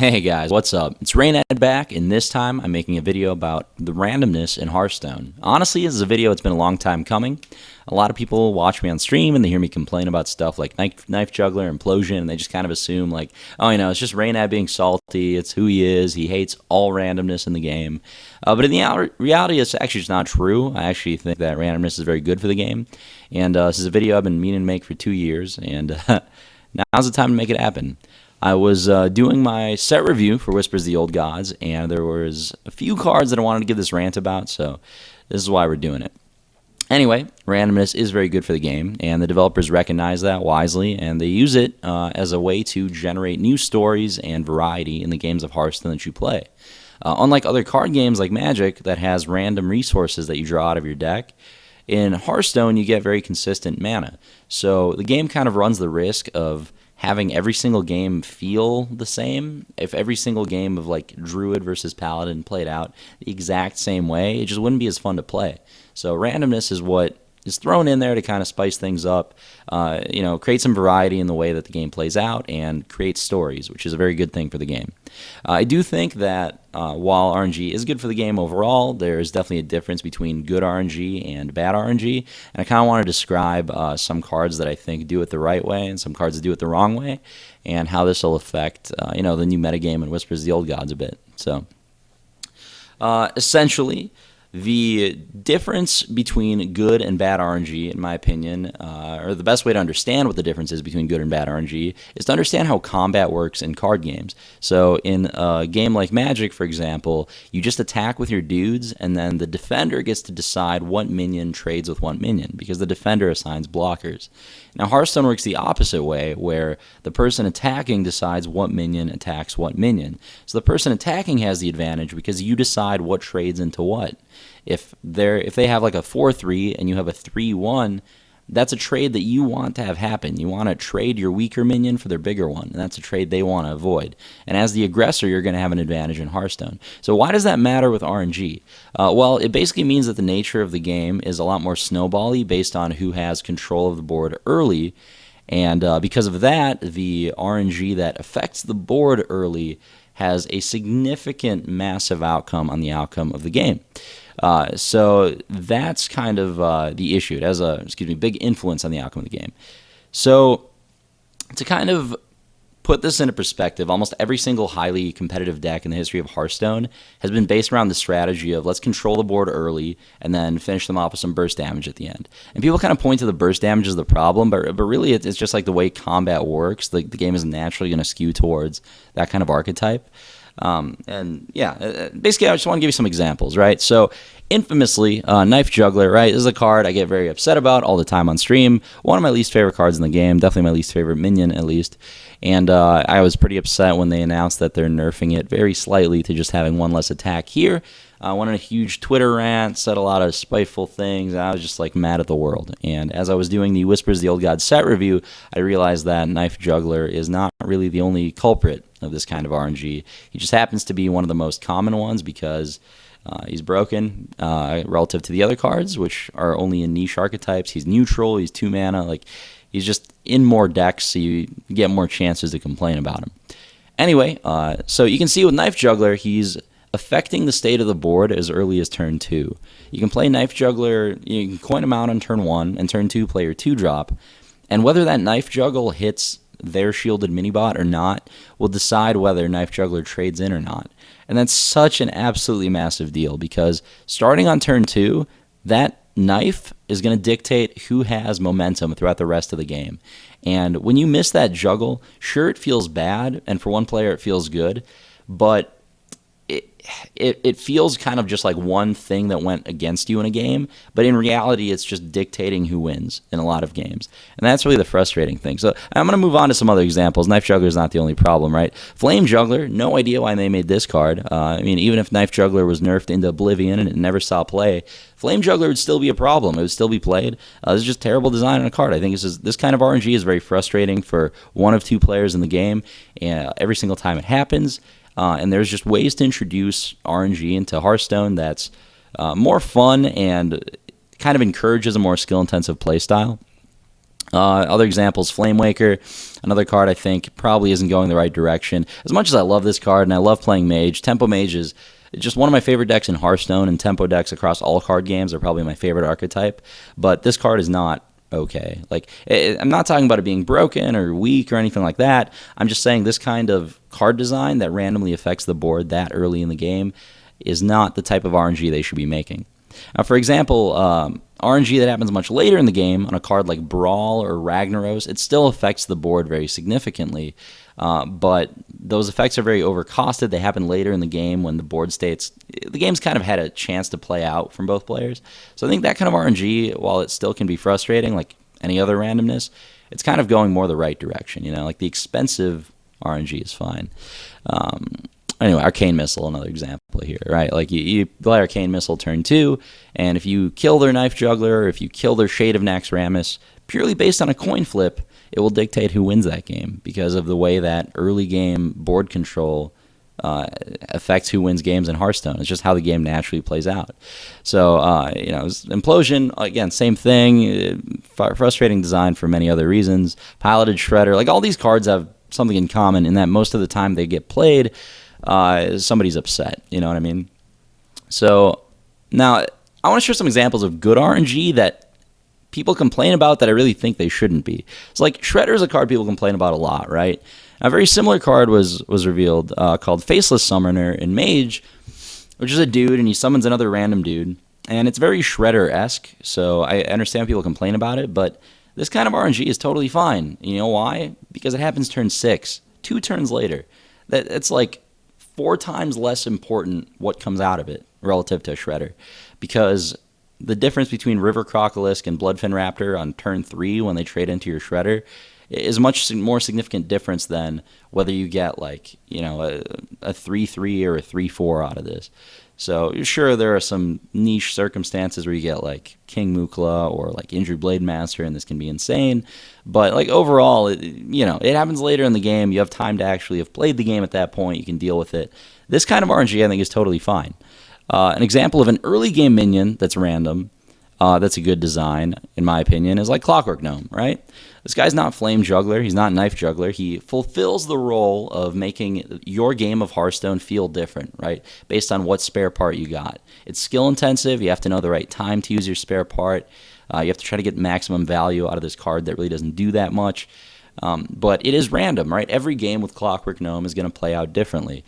Hey guys, what's up? It's Reynad back, and this time I'm making a video about the randomness in Hearthstone. Honestly, this is a video that's been a long time coming. A lot of people watch me on stream and they hear me complain about stuff like Knife Juggler, Implosion, and they just kind of assume like, oh, you know, it's just Reynad being salty, it's who he is, he hates all randomness in the game. But in the reality, it's actually just not true. I actually think that randomness is very good for the game, and this is a video I've been meaning to make for 2 years, and now's the time to make it happen. I was doing my set review for Whispers of the Old Gods, and there was a few cards that I wanted to give this rant about, so this is why we're doing it. Anyway, randomness is very good for the game, and the developers recognize that wisely, and they use it as a way to generate new stories and variety in the games of Hearthstone that you play. Unlike other card games like Magic that has random resources that you draw out of your deck, in Hearthstone you get very consistent mana. So the game kind of runs the risk of having every single game feel the same. If every single game of like Druid versus Paladin played out the exact same way, it just wouldn't be as fun to play. So randomness is what is thrown in there to kind of spice things up, create some variety in the way that the game plays out and create stories, which is a very good thing for the game. I do think that while RNG is good for the game overall, there's definitely a difference between good RNG and bad RNG, and I kind of want to describe some cards that I think do it the right way and some cards that do it the wrong way, and how this will affect the new metagame and Whispers of the Old Gods a bit. So essentially, the difference between good and bad RNG, in my opinion, or the best way to understand what the difference is between good and bad RNG, is to understand how combat works in card games. So in a game like Magic, for example, you just attack with your dudes, and then the defender gets to decide what minion trades with what minion, because the defender assigns blockers. Now Hearthstone works the opposite way, where the person attacking decides what minion attacks what minion. So the person attacking has the advantage because you decide what trades into what. If they have like a 4-3 and you have a 3-1, that's a trade that you want to have happen. You want to trade your weaker minion for their bigger one, and that's a trade they want to avoid. And as the aggressor, you're going to have an advantage in Hearthstone. So why does that matter with RNG? Well, it basically means that the nature of the game is a lot more snowbally based on who has control of the board early, and because of that, the RNG that affects the board early has a significant, massive outcome on the outcome of the game. So that's kind of the issue. It has a big influence on the outcome of the game. So to kind of put this into perspective, almost every single highly competitive deck in the history of Hearthstone has been based around the strategy of let's control the board early and then finish them off with some burst damage at the end. And people kind of point to the burst damage as the problem, but really it's just like the way combat works. The game is naturally going to skew towards that kind of archetype. Basically I just want to give you some examples, right? So infamously, Knife Juggler, right? This is a card I get very upset about all the time on stream. One of my least favorite cards in the game, definitely my least favorite minion at least. And I was pretty upset when they announced that they're nerfing it very slightly to just having one less attack here. I went on a huge Twitter rant, said a lot of spiteful things, and I was just like mad at the world. And as I was doing the Whispers of the Old Gods set review, I realized that Knife Juggler is not really the only culprit of this kind of RNG. He just happens to be one of the most common ones because he's broken relative to the other cards, which are only in niche archetypes. He's neutral, he's 2 mana, like he's just in more decks, so you get more chances to complain about him. Anyway, so you can see with Knife Juggler, he's affecting the state of the board as early as turn 2. You can play Knife Juggler, you can coin him out on turn 1, and turn 2 play your 2-drop, and whether that Knife Juggle hits their shielded minibot or not will decide whether Knife Juggler trades in or not. And that's such an absolutely massive deal, because starting on turn 2, that knife is going to dictate who has momentum throughout the rest of the game. And when you miss that juggle, sure, it feels bad, and for one player it feels good, but it feels kind of just like one thing that went against you in a game, but in reality it's just dictating who wins in a lot of games. And that's really the frustrating thing. So I'm going to move on to some other examples. Knife Juggler is not the only problem, right? Flame Juggler, no idea why they made this card. Even if Knife Juggler was nerfed into oblivion and it never saw play, Flame Juggler would still be a problem. It would still be played. This is just terrible design on a card. I think this kind of RNG is very frustrating for one of 2 players in the game, and every single time it happens. And there's just ways to introduce RNG into Hearthstone that's more fun and kind of encourages a more skill-intensive playstyle. Other examples, Flamewaker, another card I think probably isn't going the right direction. As much as I love this card and I love playing Mage, Tempo Mage is just one of my favorite decks in Hearthstone, and Tempo decks across all card games are probably my favorite archetype. But this card is not okay. Like, I'm not talking about it being broken or weak or anything like that. I'm just saying this kind of card design that randomly affects the board that early in the game is not the type of RNG they should be making. Now, for example, RNG that happens much later in the game on a card like Brawl or Ragnaros, it still affects the board very significantly, but those effects are very overcosted. They happen later in the game when the board states, the game's kind of had a chance to play out from both players. So I think that kind of RNG, while it still can be frustrating, like any other randomness, it's kind of going more the right direction. You know, like the expensive RNG is fine. Anyway, Arcane Missile, another example here, right? Like you play Arcane Missile turn 2, and if you kill their Knife Juggler, or if you kill their Shade of Naxxramas, purely based on a coin flip, it will dictate who wins that game because of the way that early game board control affects who wins games in Hearthstone. It's just how the game naturally plays out. So, Implosion, again, same thing. Frustrating design for many other reasons. Piloted Shredder, like all these cards have something in common in that most of the time they get played, somebody's upset. You know what I mean? So now I want to share some examples of good RNG that people complain about that I really think they shouldn't be. So like Shredder is a card people complain about a lot, right? A very similar card was revealed called Faceless Summoner in Mage, which is a dude and he summons another random dude. And it's very Shredder-esque, so I understand people complain about it, but this kind of RNG is totally fine. You know why? Because it happens turn 6, 2 turns later. It's like 4 times less important what comes out of it relative to a Shredder. Because the difference between River Crocolisk and Bloodfin Raptor on turn 3 when they trade into your Shredder is much more significant difference than whether you get like, you know, a 3-3 or a 3-4 out of this. So sure, there are some niche circumstances where you get like King Mukla or like Injured Blade Master, and this can be insane. But like overall, it happens later in the game. You have time to actually have played the game at that point. You can deal with it. This kind of RNG, I think, is totally fine. An example of an early game minion that's random, that's a good design, in my opinion, is like Clockwork Gnome, right? This guy's not Flame Juggler. He's not Knife Juggler. He fulfills the role of making your game of Hearthstone feel different, right? Based on what spare part you got. It's skill intensive. You have to know the right time to use your spare part. You have to try to get maximum value out of this card that really doesn't do that much. But it is random, right? Every game with Clockwork Gnome is going to play out differently.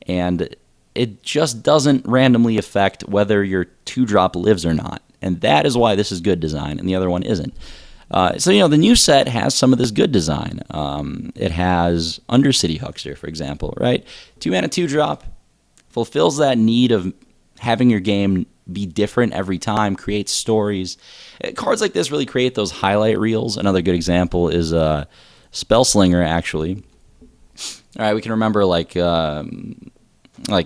And it just doesn't randomly affect whether your 2-drop lives or not. And that is why this is good design and the other one isn't. So the new set has some of this good design. It has Undercity Huckster, for example, right? 2-mana 2-drop fulfills that need of having your game be different every time, creates stories. Cards like this really create those highlight reels. Another good example is Spellslinger, actually. All right, we can remember like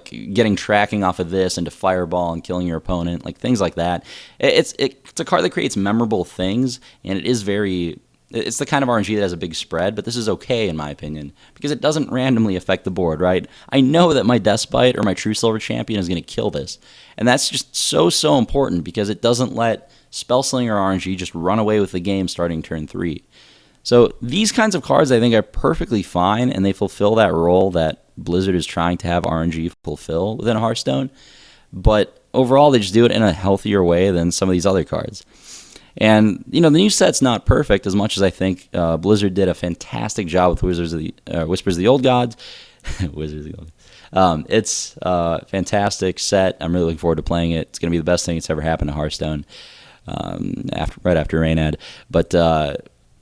getting tracking off of this into Fireball and killing your opponent, like things like that. It's a card that creates memorable things, and it's the kind of RNG that has a big spread, but this is okay in my opinion, because it doesn't randomly affect the board, right? I know that my Despite or my True Silver Champion is going to kill this, and that's just so important because it doesn't let Spellslinger RNG just run away with the game starting turn 3. So these kinds of cards I think are perfectly fine, and they fulfill that role that Blizzard is trying to have RNG fulfill within Hearthstone, but overall they just do it in a healthier way than some of these other cards. And the new set's not perfect as much as I think Blizzard did a fantastic job with Whispers of the Old Gods. Wizards of the Old Gods. It's a fantastic set. I'm really looking forward to playing it. It's going to be the best thing that's ever happened to Hearthstone, right after Reynad. But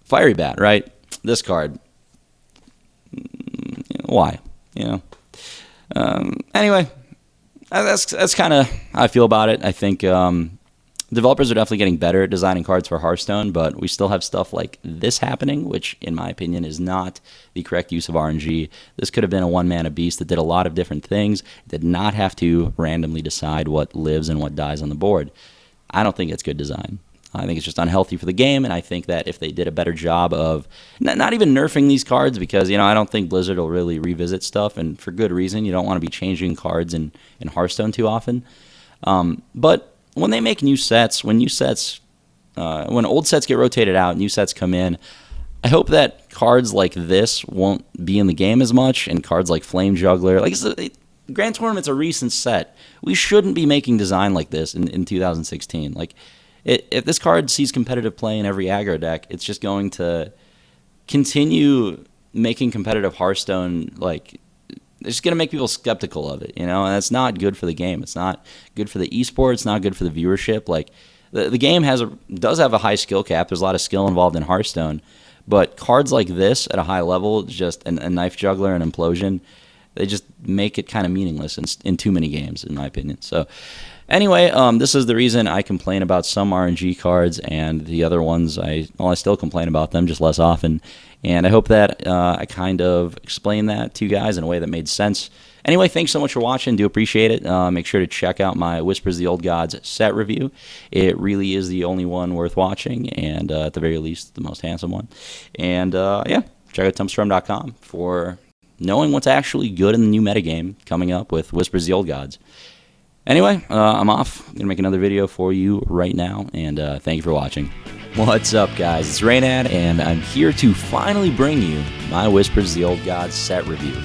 Fiery Bat, right? This card. Why? Anyway, that's kind of how I feel about it. I think developers are definitely getting better at designing cards for Hearthstone, but we still have stuff like this happening, which in my opinion is not the correct use of RNG. This could have been a 1-mana beast that did a lot of different things, did not have to randomly decide what lives and what dies on the board. I don't think it's good design. I think it's just unhealthy for the game, and I think that if they did a better job of not even nerfing these cards, because I don't think Blizzard will really revisit stuff, and for good reason. You don't want to be changing cards in Hearthstone too often. But when they make new sets, when new sets when old sets get rotated out, new sets come in. I hope that cards like this won't be in the game as much, and cards like Flame Juggler, like Grand Tournament's a recent set. We shouldn't be making design like this in 2016. Like, if this card sees competitive play in every aggro deck, it's just going to continue making competitive Hearthstone, like, it's just going to make people skeptical of it, and that's not good for the game. It's not good for the esports. It's not good for the viewership. Like, the game does have a high skill cap. There's a lot of skill involved in Hearthstone, but cards like this at a high level, just a Knife Juggler, an Implosion, they just make it kind of meaningless in too many games, in my opinion. So anyway, this is the reason I complain about some RNG cards, and the other ones, I still complain about them, just less often. And I hope that I kind of explained that to you guys in a way that made sense. Anyway, thanks so much for watching. Do appreciate it. Make sure to check out my Whispers of the Old Gods set review. It really is the only one worth watching, and at the very least, the most handsome one. And yeah, check out tumpstrum.com for knowing what's actually good in the new metagame coming up with Whispers of the Old Gods. Anyway, I'm off. I'm going to make another video for you right now, and thank you for watching. What's up, guys? It's Reynad, and I'm here to finally bring you my Whispers of the Old Gods set review.